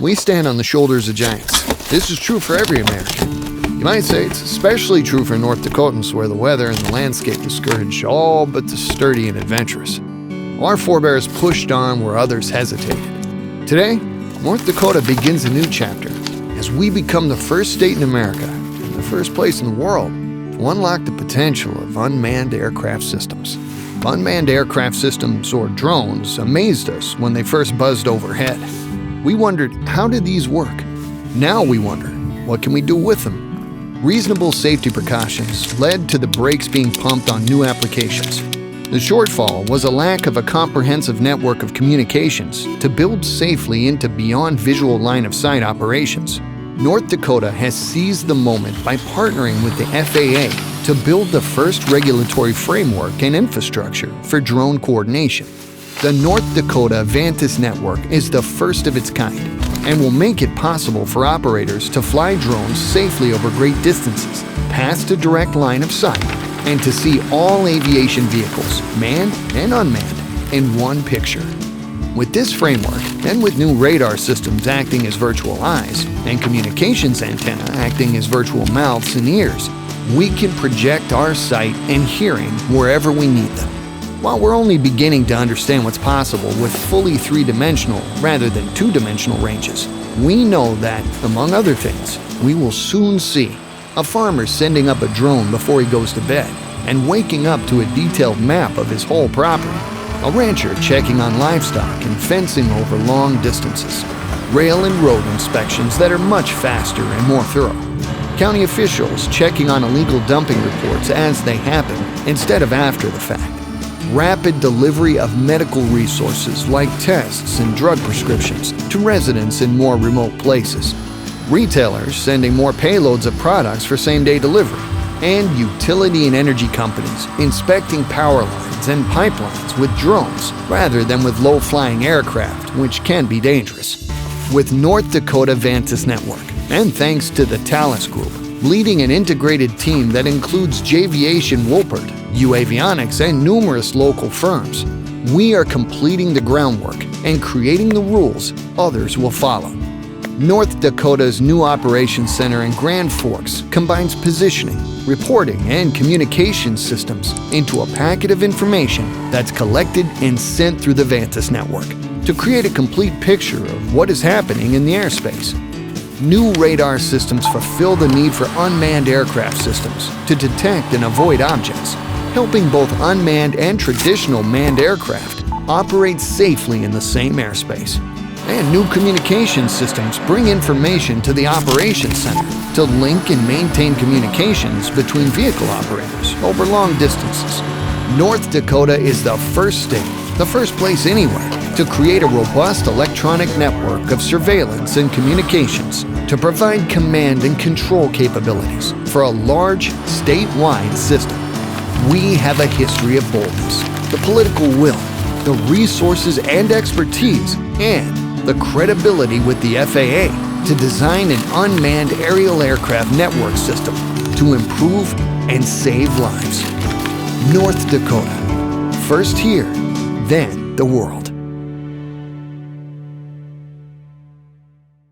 we stand on the shoulders of giants. This is true for every American. You might say it's especially true for North Dakotans, where the weather and the landscape discourage all but the sturdy and adventurous. Our forebears pushed on where others hesitated. Today, North Dakota begins a new chapter as we become the first state in America, and the first place in the world, to unlock the potential of unmanned aircraft systems. Unmanned aircraft systems, or drones, amazed us when they first buzzed overhead. We wondered, how did these work? Now we wonder, what can we do with them? Reasonable safety precautions led to the brakes being pumped on new applications. The shortfall was a lack of a comprehensive network of communications to build safely into beyond visual line of sight operations. North Dakota has seized the moment by partnering with the FAA to build the first regulatory framework and infrastructure for drone coordination. The North Dakota Vantis network is the first of its kind and will make it possible for operators to fly drones safely over great distances, past a direct line of sight, and to see all aviation vehicles, manned and unmanned, in one picture. With this framework, and with new radar systems acting as virtual eyes, and communications antenna acting as virtual mouths and ears, we can project our sight and hearing wherever we need them. While we're only beginning to understand what's possible with fully three-dimensional rather than two-dimensional ranges, we know that, among other things, we will soon see a farmer sending up a drone before he goes to bed and waking up to a detailed map of his whole property, a rancher checking on livestock and fencing over long distances, rail and road inspections that are much faster and more thorough, county officials checking on illegal dumping reports as they happen instead of after the fact, rapid delivery of medical resources like tests and drug prescriptions to residents in more remote places, retailers sending more payloads of products for same-day delivery, and utility and energy companies inspecting power lines and pipelines with drones rather than with low-flying aircraft, which can be dangerous. With North Dakota Vantis Network, and thanks to the Thales Group, leading an integrated team that includes Javiation Wolpert, U-Avionics, and numerous local firms, we are completing the groundwork and creating the rules others will follow. North Dakota's new operations center in Grand Forks combines positioning, reporting, and communication systems into a packet of information that's collected and sent through the Vantis network to create a complete picture of what is happening in the airspace. New radar systems fulfill the need for unmanned aircraft systems to detect and avoid objects, helping both unmanned and traditional manned aircraft operate safely in the same airspace. And new communication systems bring information to the operations center to link and maintain communications between vehicle operators over long distances. North Dakota is the first state, the first place anywhere, to create a robust electronic network of surveillance and communications to provide command and control capabilities for a large, statewide system. We have a history of boldness, the political will, the resources and expertise, and the credibility with the FAA to design an unmanned aerial aircraft network system to improve and save lives. North Dakota, first here, then the world.